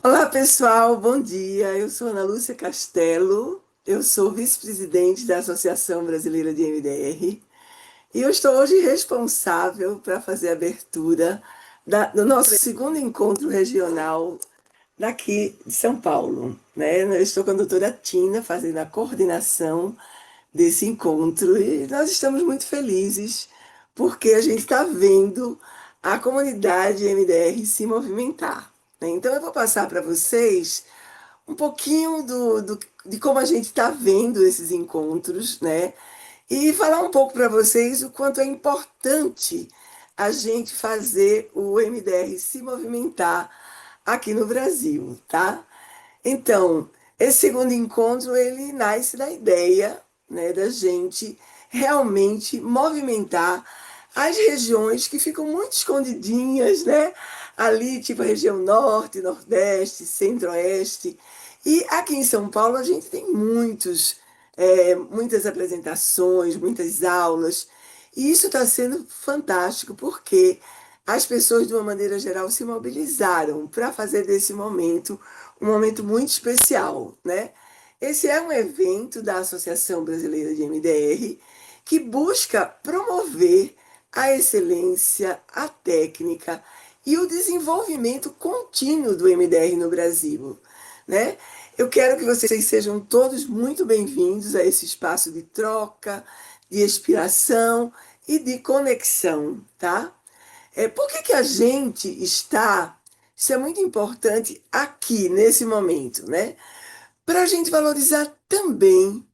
Olá, pessoal, bom dia. Eu sou Ana Lúcia Castelo, eu sou vice-presidente da Associação Brasileira de MDR e eu estou hoje responsável para fazer a abertura do nosso segundo encontro regional daqui de São Paulo, né? Eu estou com a doutora Tina fazendo a coordenação desse encontro e nós estamos muito felizes porque a gente está vendo a comunidade MDR se movimentar, né? Então eu vou passar para vocês um pouquinho de como a gente está vendo esses encontros, né? E falar um pouco para vocês o quanto é importante a gente fazer o MDR se movimentar aqui no Brasil, tá? Então, esse segundo encontro, ele nasce da ideia, né, da gente realmente movimentar as regiões que ficam muito escondidinhas, né? Ali, tipo a região norte, nordeste, centro-oeste. E aqui em São Paulo a gente tem muitas apresentações, muitas aulas. E isso está sendo fantástico, porque as pessoas, de uma maneira geral, se mobilizaram para fazer desse momento um momento muito especial, né? Esse é um evento da Associação Brasileira de MDR que busca promover a excelência, a técnica e o desenvolvimento contínuo do MDR no Brasil, né? Eu quero que vocês sejam todos muito bem-vindos a esse espaço de troca, de inspiração e de conexão, tá? Por que que a gente está, isso é muito importante aqui, nesse momento, né? Para a gente valorizar também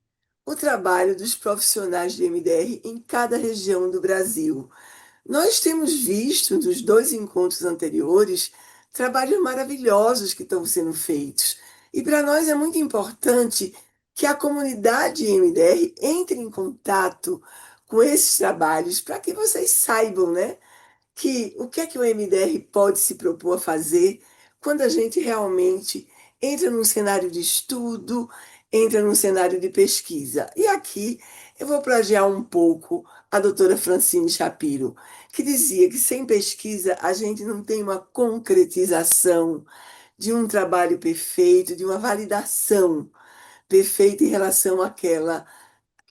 o trabalho dos profissionais de MDR em cada região do Brasil. Nós temos visto nos dois encontros anteriores trabalhos maravilhosos que estão sendo feitos. E para nós é muito importante que a comunidade MDR entre em contato com esses trabalhos para que vocês saibam, né? Que o que é que o MDR pode se propor a fazer quando a gente realmente entra num cenário de estudo, entra num cenário de pesquisa. E aqui eu vou plagiar um pouco a doutora Francine Shapiro, que dizia que sem pesquisa a gente não tem uma concretização de um trabalho perfeito, de uma validação perfeita em relação àquela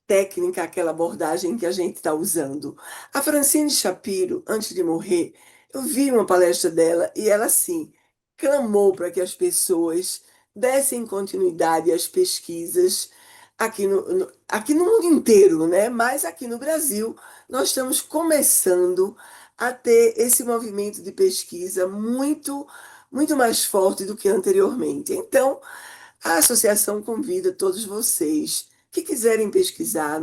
técnica, aquela abordagem que a gente está usando. A Francine Shapiro, antes de morrer, eu vi uma palestra dela e ela, assim, clamou para que as pessoas dessem continuidade às pesquisas aqui no mundo inteiro, né? Mas aqui no Brasil, nós estamos começando a ter esse movimento de pesquisa muito mais forte do que anteriormente. Então, a associação convida todos vocês que quiserem pesquisar.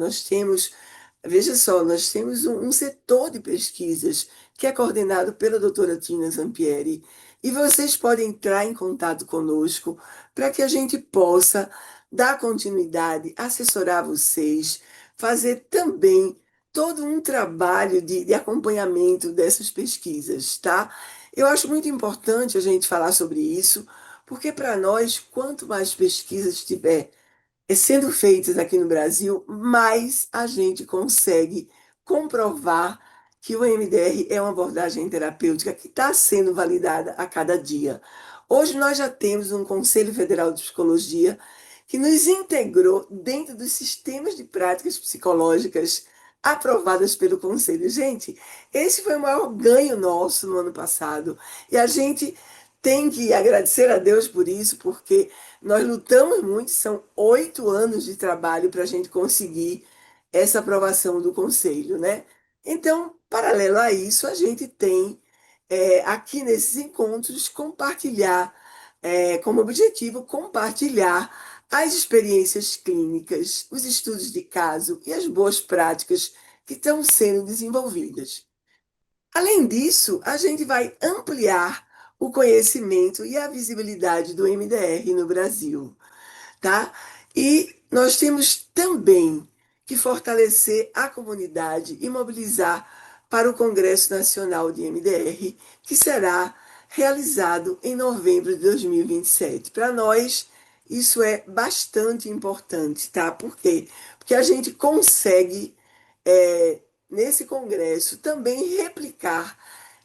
Veja só, nós temos um setor de pesquisas que é coordenado pela doutora Tina Zampieri, e vocês podem entrar em contato conosco para que a gente possa dar continuidade, assessorar vocês, fazer também todo um trabalho de acompanhamento dessas pesquisas, tá? Eu acho muito importante a gente falar sobre isso, porque para nós, quanto mais pesquisas tiver sendo feitas aqui no Brasil, mais a gente consegue comprovar que o MDR é uma abordagem terapêutica que está sendo validada a cada dia. Hoje nós já temos um Conselho Federal de Psicologia que nos integrou dentro dos sistemas de práticas psicológicas aprovadas pelo Conselho. Gente, esse foi o maior ganho nosso no ano passado e a gente tem que agradecer a Deus por isso, porque nós lutamos muito, são 8 anos de trabalho para a gente conseguir essa aprovação do Conselho, né? Então, paralelo a isso, a gente tem aqui nesses encontros compartilhar, como objetivo, compartilhar as experiências clínicas, os estudos de caso e as boas práticas que estão sendo desenvolvidas. Além disso, a gente vai ampliar o conhecimento e a visibilidade do MDR no Brasil, tá? E nós temos também que fortalecer a comunidade e mobilizar para o Congresso Nacional de MDR, que será realizado em novembro de 2027. Para nós, isso é bastante importante, tá? Por quê? Porque a gente consegue, nesse congresso, também replicar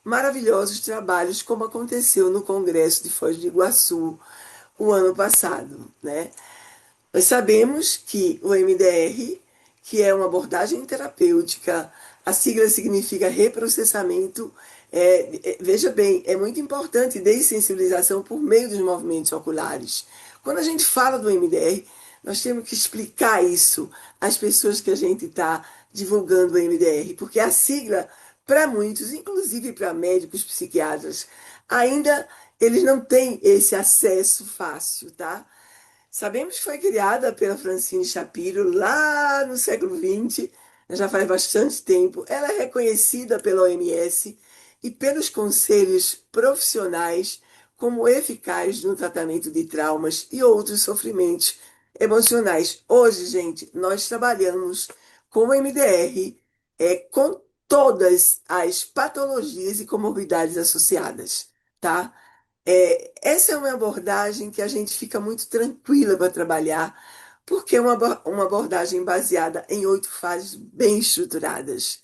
maravilhosos trabalhos, como aconteceu no Congresso de Foz do Iguaçu o ano passado, né? Nós sabemos que o MDR, que é uma abordagem terapêutica, a sigla significa reprocessamento. Veja bem, é muito importante dessensibilização por meio dos movimentos oculares. Quando a gente fala do MDR, nós temos que explicar isso às pessoas que a gente está divulgando o MDR, porque a sigla, para muitos, inclusive para médicos psiquiatras, ainda eles não têm esse acesso fácil, tá? Sabemos que foi criada pela Francine Shapiro lá no século XX, já faz bastante tempo. Ela é reconhecida pela OMS e pelos conselhos profissionais como eficaz no tratamento de traumas e outros sofrimentos emocionais. Hoje, gente, nós trabalhamos com o MDR, com todas as patologias e comorbidades associadas, tá? Essa é uma abordagem que a gente fica muito tranquila para trabalhar, porque é uma abordagem baseada em 8 fases bem estruturadas.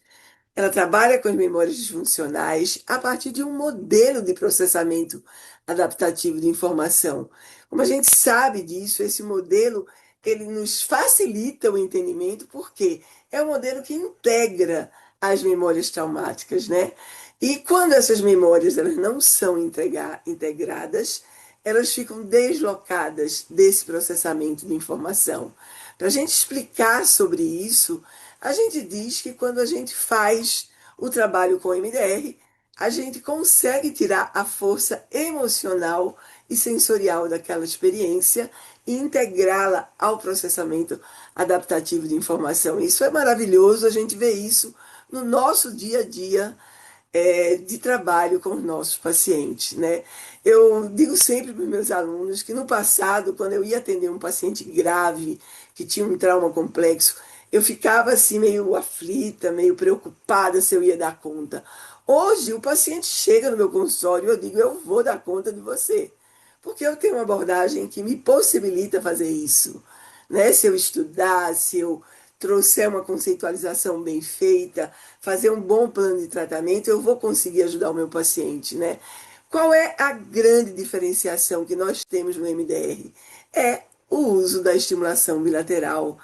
Ela trabalha com as memórias disfuncionais a partir de um modelo de processamento adaptativo de informação. Como a gente sabe disso, esse modelo ele nos facilita o entendimento, porque é um modelo que integra as memórias traumáticas, né? E quando essas memórias elas não são integradas, elas ficam deslocadas desse processamento de informação. Para a gente explicar sobre isso, a gente diz que quando a gente faz o trabalho com MDR, a gente consegue tirar a força emocional e sensorial daquela experiência e integrá-la ao processamento adaptativo de informação. Isso é maravilhoso, a gente vê isso no nosso dia a dia de trabalho com os nossos pacientes, né? Eu digo sempre para os meus alunos que no passado, quando eu ia atender um paciente grave, que tinha um trauma complexo, eu ficava assim meio aflita, meio preocupada se eu ia dar conta. Hoje, o paciente chega no meu consultório e eu digo, eu vou dar conta de você, porque eu tenho uma abordagem que me possibilita fazer isso, né? Se eu estudar, se eu trouxer uma conceitualização bem feita, fazer um bom plano de tratamento, eu vou conseguir ajudar o meu paciente, né? Qual é a grande diferenciação que nós temos no MDR? É o uso da estimulação bilateral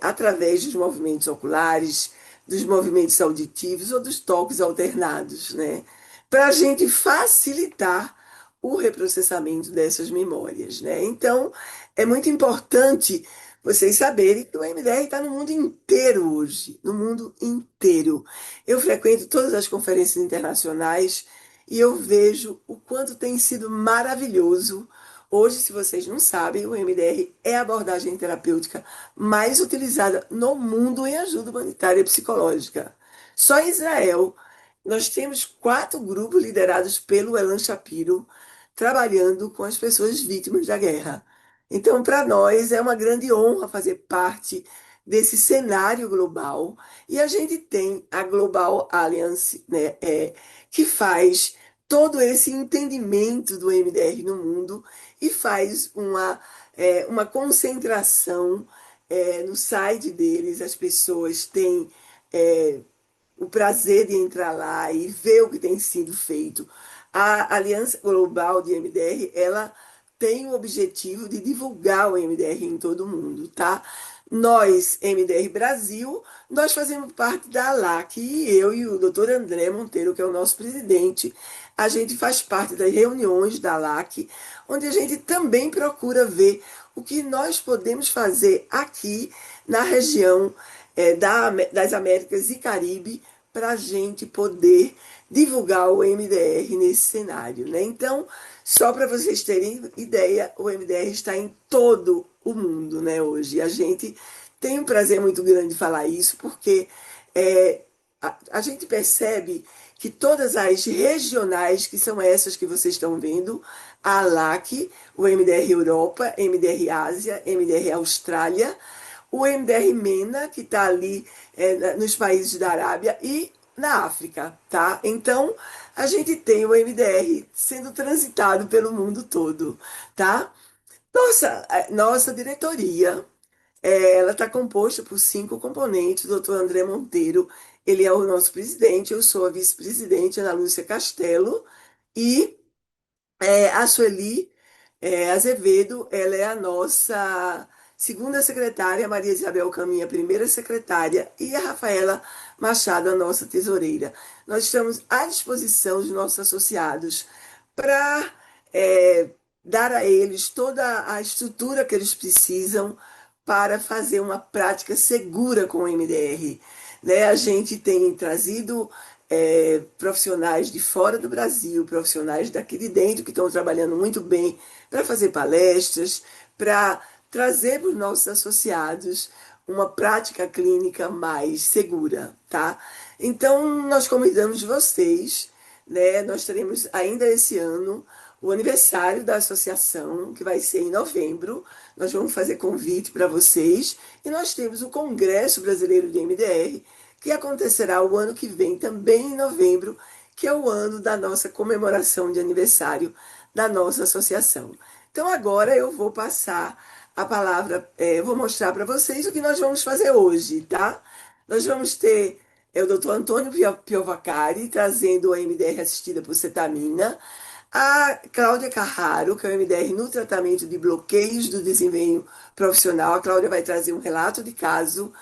através dos movimentos oculares, dos movimentos auditivos ou dos toques alternados, né? Para a gente facilitar o reprocessamento dessas memórias, né? Então, é muito importante vocês saberem que o MDR está no mundo inteiro hoje, no mundo inteiro. Eu frequento todas as conferências internacionais e eu vejo o quanto tem sido maravilhoso. Hoje, se vocês não sabem, o MDR é a abordagem terapêutica mais utilizada no mundo em ajuda humanitária e psicológica. Só em Israel, nós temos 4 grupos liderados pelo Elan Shapiro, trabalhando com as pessoas vítimas da guerra. Então, para nós, é uma grande honra fazer parte desse cenário global. E a gente tem a Global Alliance, né, que faz todo esse entendimento do MDR no mundo e faz uma concentração no site deles. As pessoas têm é, o prazer de entrar lá e ver o que tem sido feito. A Aliança Global de MDR, ela tem o objetivo de divulgar o MDR em todo o mundo, tá? Nós, MDR Brasil, nós fazemos parte da ALAC e eu e o doutor André Monteiro, que é o nosso presidente, a gente faz parte das reuniões da ALAC, onde a gente também procura ver o que nós podemos fazer aqui na região das Américas e Caribe para a gente poder divulgar o MDR nesse cenário, né? Então, só para vocês terem ideia, o MDR está em todo o mundo, né, hoje. E a gente tem um prazer muito grande de falar isso, porque a gente percebe que todas as regionais, que são essas que vocês estão vendo, a ALAC, o MDR Europa, MDR Ásia, MDR Austrália, o MDR MENA, que está ali nos países da Arábia e na África, tá? Então, a gente tem o MDR sendo transitado pelo mundo todo, tá? Nossa diretoria ela está composta por 5 componentes. O doutor André Monteiro, Ele é o nosso presidente, eu sou a vice-presidente, Ana Lúcia Castelo, e a Sueli Azevedo, ela é a nossa segunda secretária, a Maria Isabel Caminha, primeira secretária, e a Rafaela Machado, a nossa tesoureira. Nós estamos à disposição dos nossos associados para dar a eles toda a estrutura que eles precisam para fazer uma prática segura com o MDR. Né? A gente tem trazido profissionais de fora do Brasil, profissionais daqui de dentro que estão trabalhando muito bem para fazer palestras, para trazer para os nossos associados uma prática clínica mais segura, tá? Então, nós convidamos vocês, né? Nós teremos ainda esse ano o aniversário da associação, que vai ser em novembro. Nós vamos fazer convite para vocês. E nós temos o Congresso Brasileiro de MDR, que acontecerá o ano que vem, também em novembro, que é o ano da nossa comemoração de aniversário da nossa associação. Então, agora eu vou passar a palavra, vou mostrar para vocês o que nós vamos fazer hoje, tá? Nós vamos ter o doutor Antônio Piovacari trazendo a MDR assistida por cetamina, a Cláudia Carraro, que é o MDR no tratamento de bloqueios do desempenho profissional. A Cláudia vai trazer um relato de caso,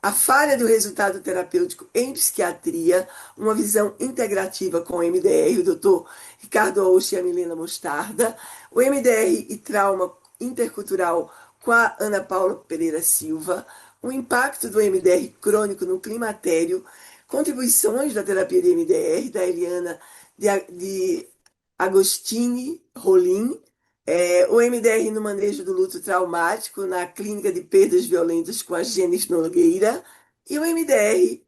a falha do resultado terapêutico em psiquiatria, uma visão integrativa com o MDR, o doutor Ricardo Ausch e a Milena Mostarda, o MDR e trauma intercultural com a Ana Paula Pereira Silva, o impacto do MDR crônico no climatério, contribuições da terapia de MDR, da Eliana de Agostini Rolim, o MDR no manejo do luto traumático na clínica de perdas violentas com a Gênesis Nogueira, e o MDR,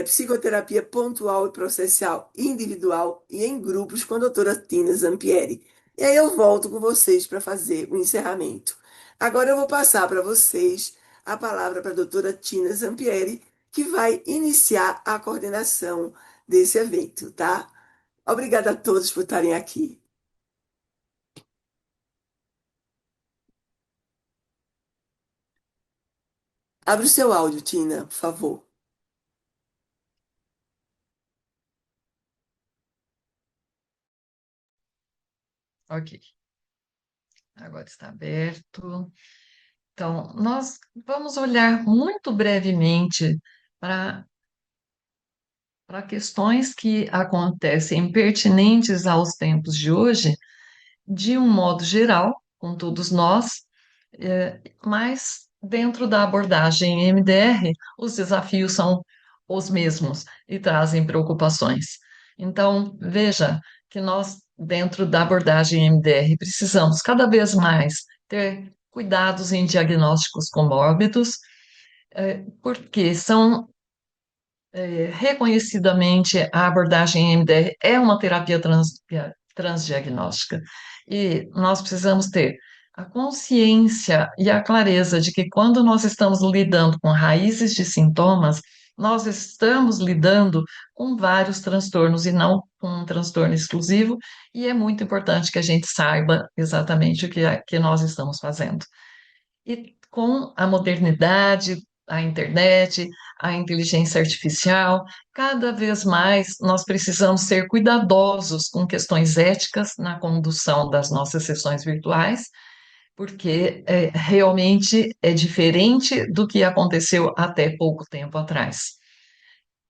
psicoterapia pontual e processual individual e em grupos com a doutora Tina Zampieri. E aí eu volto com vocês para fazer o encerramento. Agora eu vou passar para vocês a palavra para a doutora Tina Zampieri, que vai iniciar a coordenação desse evento, tá? Obrigada a todos por estarem aqui. Abre o seu áudio, Tina, por favor. Ok, agora está aberto. Então, nós vamos olhar muito brevemente para para questões que acontecem pertinentes aos tempos de hoje, de um modo geral, com todos nós, mas dentro da abordagem MDR, os desafios são os mesmos e trazem preocupações. Então, veja que nós, dentro da abordagem MDR, precisamos cada vez mais ter cuidados em diagnósticos comórbidos, porque são reconhecidamente a abordagem MDR é uma terapia transdiagnóstica e nós precisamos ter a consciência e a clareza de que quando nós estamos lidando com raízes de sintomas, nós estamos lidando com vários transtornos e não com um transtorno exclusivo, e é muito importante que a gente saiba exatamente o que é que nós estamos fazendo. E com a modernidade, a internet, a inteligência artificial, cada vez mais nós precisamos ser cuidadosos com questões éticas na condução das nossas sessões virtuais, porque realmente é diferente do que aconteceu até pouco tempo atrás.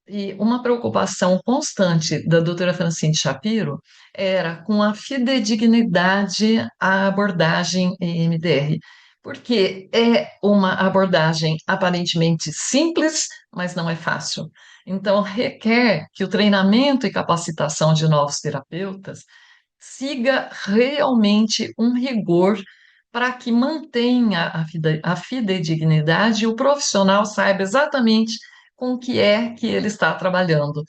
E uma preocupação constante da doutora Francine Shapiro era com a fidedignidade à abordagem EMDR, porque é uma abordagem aparentemente simples, mas não é fácil. Então, requer que o treinamento e capacitação de novos terapeutas siga realmente um rigor para que mantenha a fidedignidade e o profissional saiba exatamente com o que é que ele está trabalhando.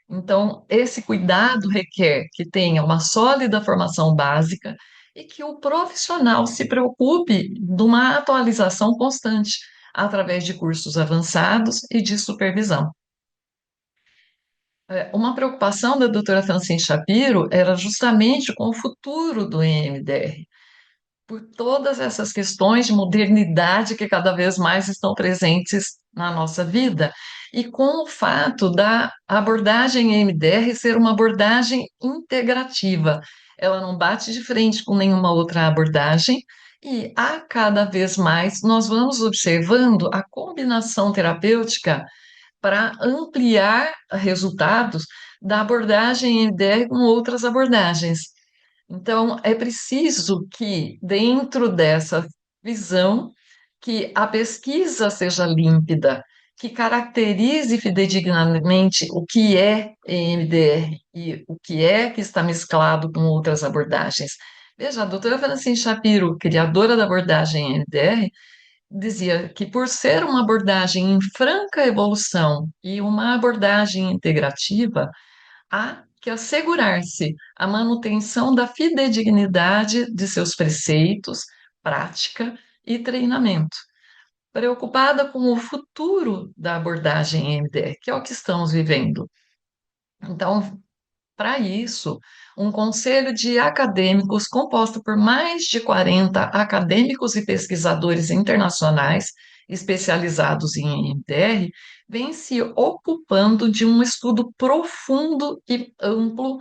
Então, esse cuidado requer que tenha uma sólida formação básica e que o profissional se preocupe de uma atualização constante através de cursos avançados e de supervisão. Uma preocupação da doutora Francine Shapiro era justamente com o futuro do EMDR, por todas essas questões de modernidade que cada vez mais estão presentes na nossa vida. e com o fato da abordagem EMDR ser uma abordagem integrativa. Ela não bate de frente com nenhuma outra abordagem, e a cada vez mais nós vamos observando a combinação terapêutica para ampliar resultados da abordagem EMDR com outras abordagens. Então, é preciso que, dentro dessa visão, que a pesquisa seja límpida, que caracterize fidedignamente o que é EMDR e o que está mesclado com outras abordagens. Veja, a doutora Francine Shapiro, criadora da abordagem EMDR, dizia que por ser uma abordagem em franca evolução e uma abordagem integrativa, há que assegurar-se a manutenção da fidedignidade de seus preceitos, prática e treinamento. Preocupada com o futuro da abordagem EMDR, que é o que estamos vivendo. Então, para isso, um conselho de acadêmicos composto por mais de 40 acadêmicos e pesquisadores internacionais especializados em EMDR vem se ocupando de um estudo profundo e amplo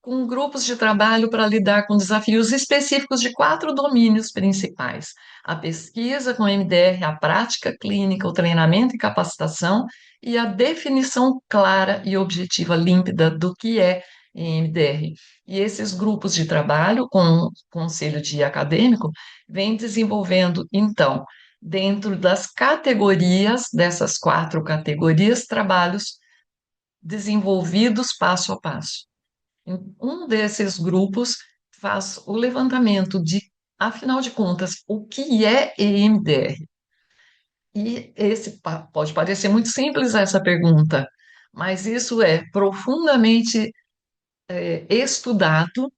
com grupos de trabalho para lidar com desafios específicos de 4 domínios principais: a pesquisa com MDR, a prática clínica, o treinamento e capacitação, e a definição clara e objetiva límpida do que é MDR. E esses grupos de trabalho, com o conselho de acadêmico, vêm desenvolvendo, então, dentro das categorias, dessas 4 categorias, trabalhos desenvolvidos passo a passo. Um desses grupos faz o levantamento de, afinal de contas, o que é EMDR? E pode parecer muito simples essa pergunta, mas isso é profundamente estudado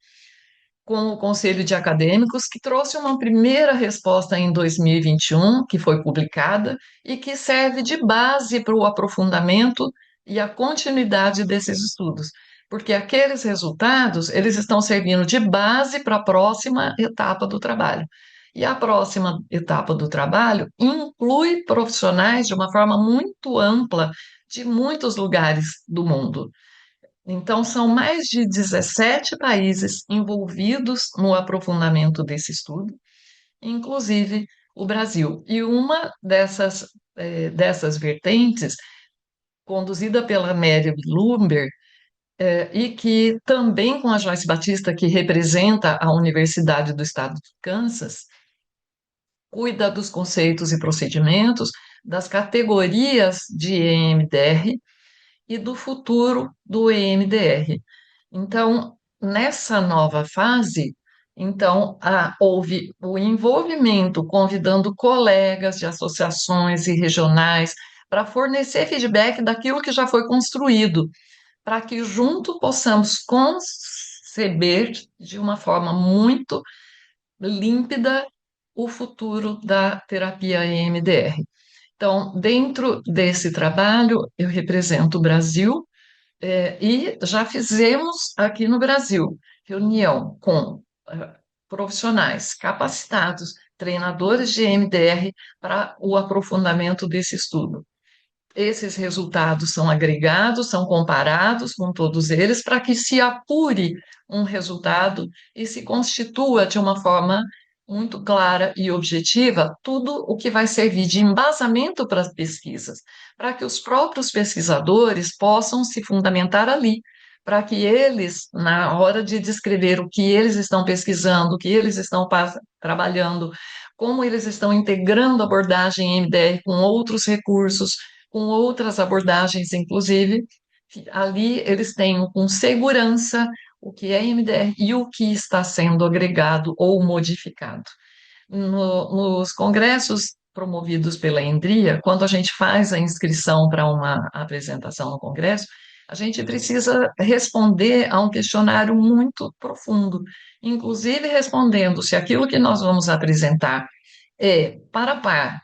com o Conselho de Acadêmicos, que trouxe uma primeira resposta em 2021, que foi publicada, e que serve de base para o aprofundamento e a continuidade desses estudos, porque aqueles resultados, eles estão servindo de base para a próxima etapa do trabalho. E a próxima etapa do trabalho inclui profissionais de uma forma muito ampla de muitos lugares do mundo. Então, são mais de 17 países envolvidos no aprofundamento desse estudo, inclusive o Brasil. E uma dessas vertentes, conduzida pela Mary Bloomberg, e que também com a Joyce Batista, que representa a Universidade do Estado de Kansas, cuida dos conceitos e procedimentos, das categorias de EMDR e do futuro do EMDR. Então, nessa nova fase, então, houve o envolvimento, convidando colegas de associações e regionais para fornecer feedback daquilo que já foi construído, para que junto possamos conceber de uma forma muito límpida o futuro da terapia EMDR. Então, dentro desse trabalho, eu represento o Brasil, e já fizemos aqui no Brasil reunião com profissionais capacitados, treinadores de MDR, para o aprofundamento desse estudo. Esses resultados são agregados, são comparados com todos eles, para que se apure um resultado e se constitua de uma forma muito clara e objetiva tudo o que vai servir de embasamento para as pesquisas, para que os próprios pesquisadores possam se fundamentar ali, para que eles, na hora de descrever o que eles estão pesquisando, o que eles estão trabalhando, como eles estão integrando a abordagem MDR com outros recursos, com outras abordagens, inclusive, ali eles têm com segurança o que é MDR e o que está sendo agregado ou modificado. Nos congressos promovidos pela Endria, quando a gente faz a inscrição para uma apresentação no congresso, a gente precisa responder a um questionário muito profundo, inclusive respondendo se aquilo que nós vamos apresentar é para par,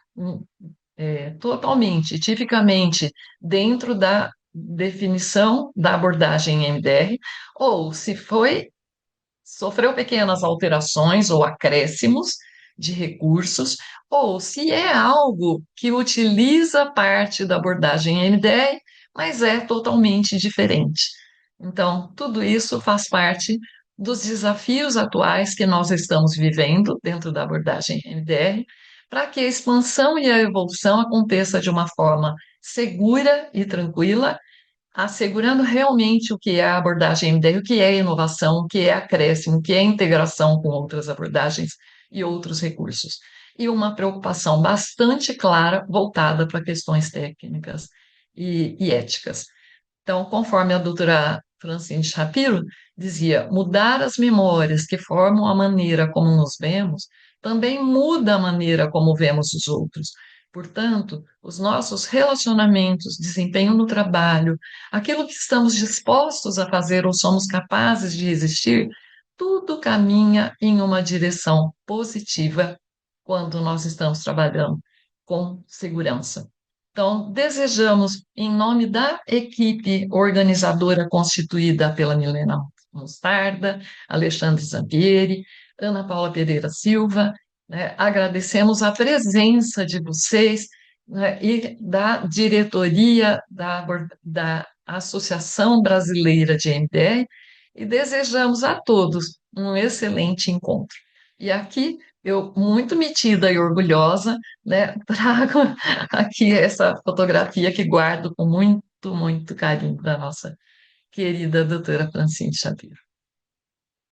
totalmente, tipicamente, dentro da definição da abordagem MDR, ou se sofreu pequenas alterações ou acréscimos de recursos, ou se é algo que utiliza parte da abordagem MDR, mas é totalmente diferente. Então, tudo isso faz parte dos desafios atuais que nós estamos vivendo dentro da abordagem MDR, para que a expansão e a evolução aconteça de uma forma segura e tranquila, assegurando realmente o que é a abordagem MDR, o que é inovação, o que é acréscimo, o que é integração com outras abordagens e outros recursos. E uma preocupação bastante clara voltada para questões técnicas e éticas. Então, conforme a doutora Francine Shapiro dizia, mudar as memórias que formam a maneira como nos vemos também muda a maneira como vemos os outros. Portanto, os nossos relacionamentos, desempenho no trabalho, aquilo que estamos dispostos a fazer ou somos capazes de resistir, tudo caminha em uma direção positiva quando nós estamos trabalhando com segurança. Então, desejamos, em nome da equipe organizadora constituída pela Milena Mostarda, Alexandre Zampieri, Ana Paula Pereira Silva, né, agradecemos a presença de vocês, né, e da diretoria da Associação Brasileira de MDR e desejamos a todos um excelente encontro. E aqui, eu, muito metida e orgulhosa, né, trago aqui essa fotografia que guardo com muito, muito carinho da nossa querida doutora Francine Shapiro.